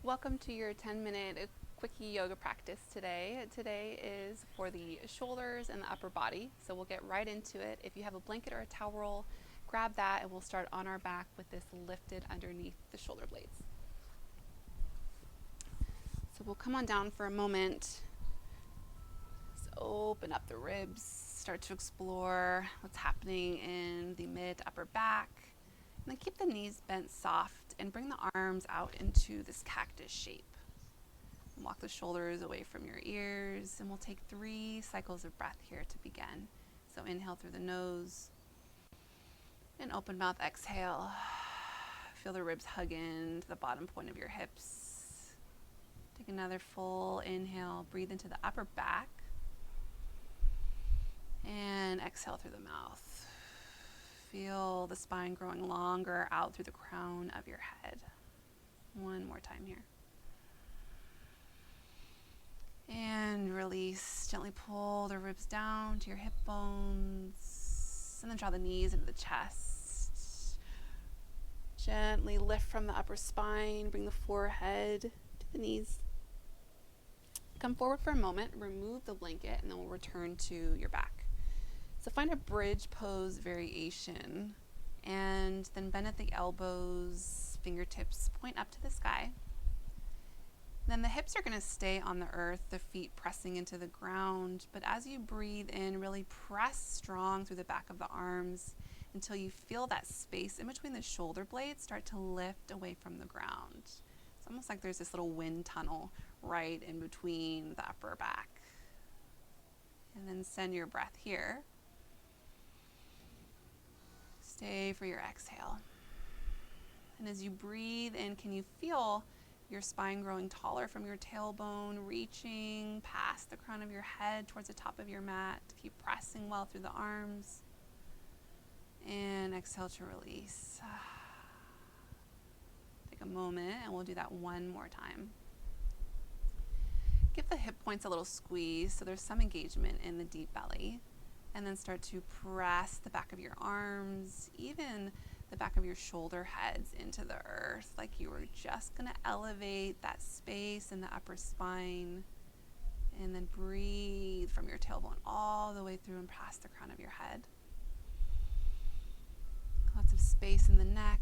Welcome to your 10-minute Quickie yoga practice today. Today is for the shoulders and the upper body, so we'll get right into it. If you have a blanket or a towel roll, grab that and we'll start on our back with this lifted underneath the shoulder blades. So we'll come on down for a moment. Just open up the ribs, start to explore what's happening in the mid to upper back. And then keep the knees bent soft and bring the arms out into this cactus shape. Walk the shoulders away from your ears, and we'll take 3 cycles of breath here to begin. So inhale through the nose and open mouth exhale. Feel the ribs hug into the bottom point of your hips. Take another full inhale, breathe into the upper back, and exhale through the mouth. Feel the spine growing longer out through the crown of your head. One more time here. And release. Gently pull the ribs down to your hip bones. And then draw the knees into the chest. Gently lift from the upper spine. Bring the forehead to the knees. Come forward for a moment. Remove the blanket, and then we'll return to your back. So find a bridge pose variation, and then bend at the elbows, fingertips point up to the sky. Then the hips are going to stay on the earth, the feet pressing into the ground, but as you breathe in, really press strong through the back of the arms until you feel that space in between the shoulder blades start to lift away from the ground. It's almost like there's this little wind tunnel right in between the upper back. And then send your breath here. Stay for your exhale. And as you breathe in, can you feel your spine growing taller from your tailbone, reaching past the crown of your head towards the top of your mat? Keep pressing well through the arms. And exhale to release. Take a moment and we'll do that one more time. Give the hip points a little squeeze so there's some engagement in the deep belly. And then start to press the back of your arms, even the back of your shoulder heads into the earth, like you were just going to elevate that space in the upper spine. And then breathe from your tailbone all the way through and past the crown of your head. Lots of space in the neck.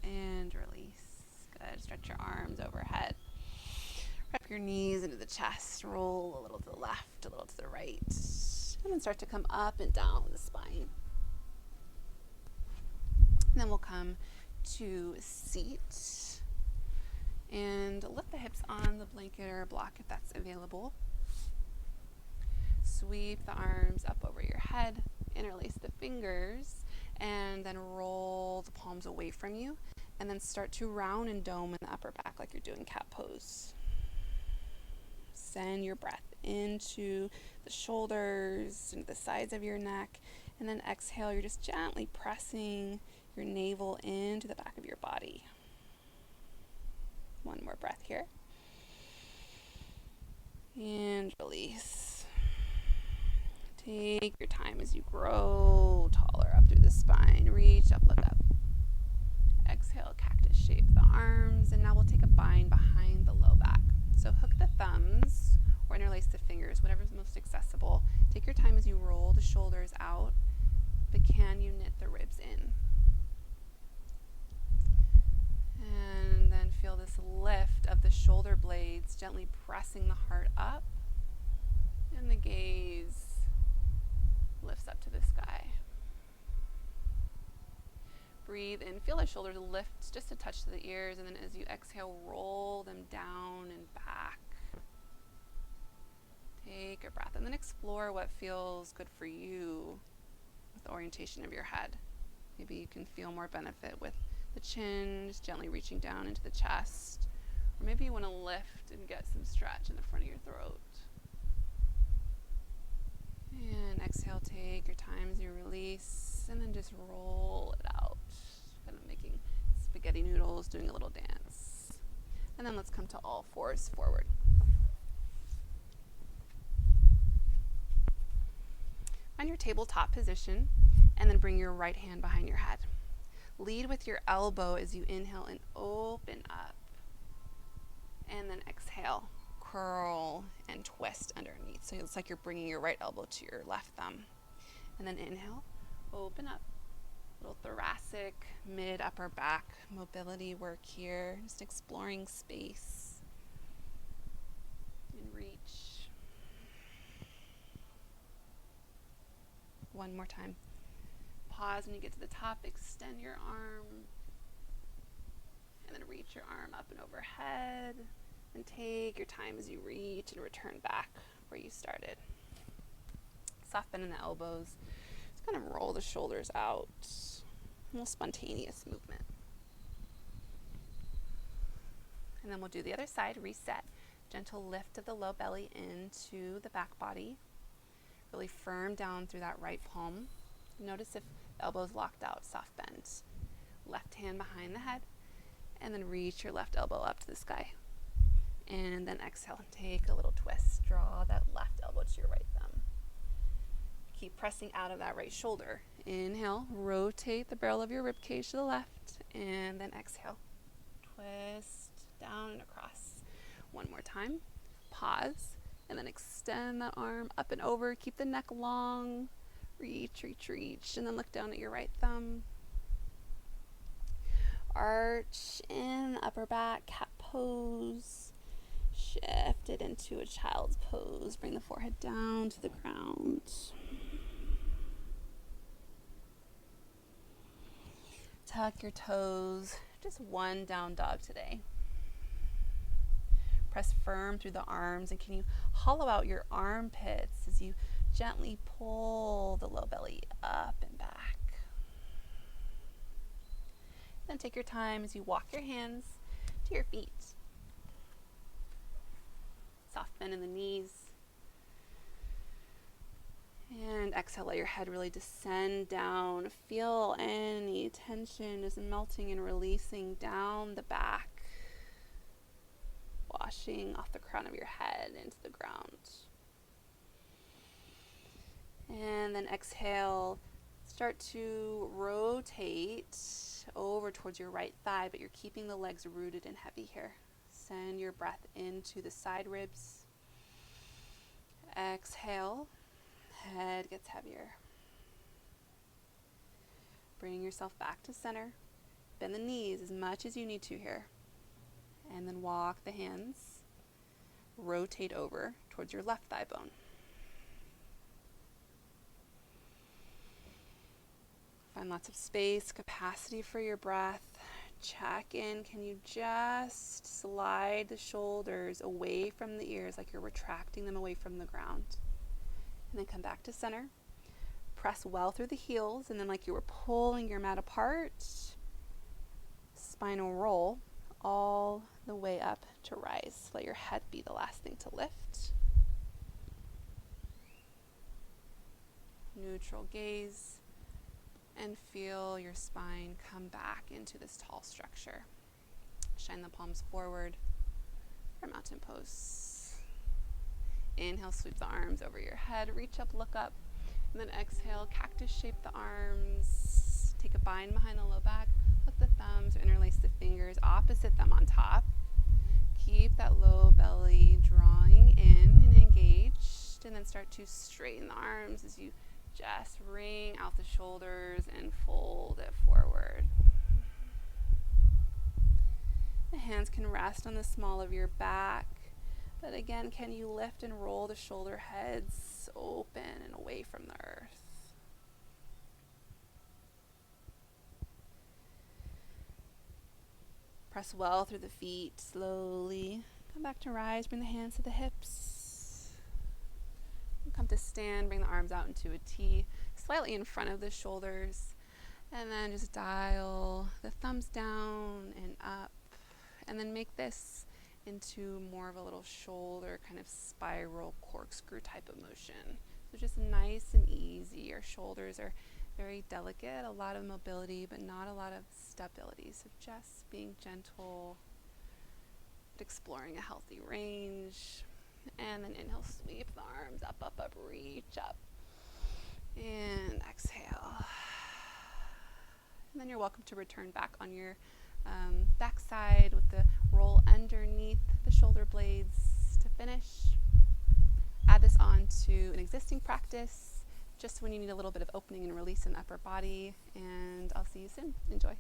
And release. Good. Stretch your arms overhead. Wrap your knees into the chest. Roll a little to the left, a little to the right. And then start to come up and down the spine. And then we'll come to seat. And lift the hips on the blanket or block if that's available. Sweep the arms up over your head. Interlace the fingers. And then roll the palms away from you. And then start to round and dome in the upper back like you're doing cat pose. Send your breath into the shoulders, into the sides of your neck, and then exhale. You're just gently pressing your navel into the back of your body. One more breath here. And release. Take your time as you grow taller up through the spine. Reach up, look up. Exhale, cactus shape the arms, and now we'll take a bind behind the low back. So hook the thumbs or interlace the fingers, whatever's most accessible. Take your time as you roll the shoulders out, but can you knit the ribs in? And then feel this lift of the shoulder blades, gently pressing the heart up, and the gaze lifts up to the sky. Breathe in, feel the shoulders lift just a touch to the ears, and then as you exhale, roll them down and back. Take a breath, and then explore what feels good for you with the orientation of your head. Maybe you can feel more benefit with the chin, just gently reaching down into the chest, or maybe you want to lift and get some stretch in the front of your throat. And exhale, take your time as you release, and then just roll it out. Kind of making spaghetti noodles, doing a little dance. And then let's come to all fours forward. Find your tabletop position, and then bring your right hand behind your head. Lead with your elbow as you inhale and open up. And then exhale, curl and twist underneath. So it's like you're bringing your right elbow to your left thumb. And then inhale, open up. Little thoracic, mid, upper back mobility work here. Just exploring space. And reach. One more time. Pause when you get to the top. Extend your arm. And then reach your arm up and overhead. And take your time as you reach and return back where you started. Soft bend in the elbows. Just kind of roll the shoulders out. A little spontaneous movement. And then we'll do the other side. Reset. Gentle lift of the low belly into the back body. Really firm down through that right palm. Notice if the elbow's locked out. Soft bend. Left hand behind the head. And then reach your left elbow up to the sky. And then exhale. Take a little twist. Draw that left elbow to your right thumb. Keep pressing out of that right shoulder. Inhale. Rotate the barrel of your rib cage to the left. And then exhale. Twist down and across. One more time. Pause. And then extend that arm up and over. Keep the neck long. Reach, reach, reach. And then look down at your right thumb. Arch in upper back. Cat pose. Shift it into a child's pose. Bring the forehead down to the ground. Tuck your toes. Just one down dog today. Press firm through the arms, and can you hollow out your armpits as you gently pull the low belly up and back. Then take your time as you walk your hands to your feet. Soft bend in the knees. And exhale, let your head really descend down. Feel any tension is melting and releasing down the back. Washing off the crown of your head into the ground. And then exhale, start to rotate over towards your right thigh, but you're keeping the legs rooted and heavy here. Send your breath into the side ribs. Exhale, head gets heavier. Bring yourself back to center. Bend the knees as much as you need to here. And then walk the hands. Rotate over towards your left thigh bone. Find lots of space, capacity for your breath. Check in. Can you just slide the shoulders away from the ears like you're retracting them away from the ground? And then come back to center. Press well through the heels, and then like you were pulling your mat apart, spinal roll all the way up to rise. Let your head be the last thing to lift. Neutral gaze. And feel your spine come back into this tall structure. Shine the palms forward for mountain pose. Inhale, sweep the arms over your head. Reach up, look up. And then exhale, cactus shape the arms. Take a bind behind the low back. Hook the thumbs or interlace the fingers opposite them on top. Keep that low belly drawing in and engaged. And then start to straighten the arms as you just wring out the shoulders and fold it forward. The hands can rest on the small of your back. But again, can you lift and roll the shoulder heads open and away from the earth? Press well through the feet slowly. Come back to rise. Bring the hands to the hips. Come to stand, bring the arms out into a T, slightly in front of the shoulders, and then just dial the thumbs down and up, and then make this into more of a little shoulder kind of spiral corkscrew type of motion. So just nice and easy. Your shoulders are very delicate, a lot of mobility, but not a lot of stability. So just being gentle, exploring a healthy range. And then inhale, sweep the arms up, up, up, reach up. And exhale. And then you're welcome to return back on your back side with the roll underneath the shoulder. finish. Add this on to an existing practice, just when you need a little bit of opening and release in the upper body, and I'll see you soon. Enjoy.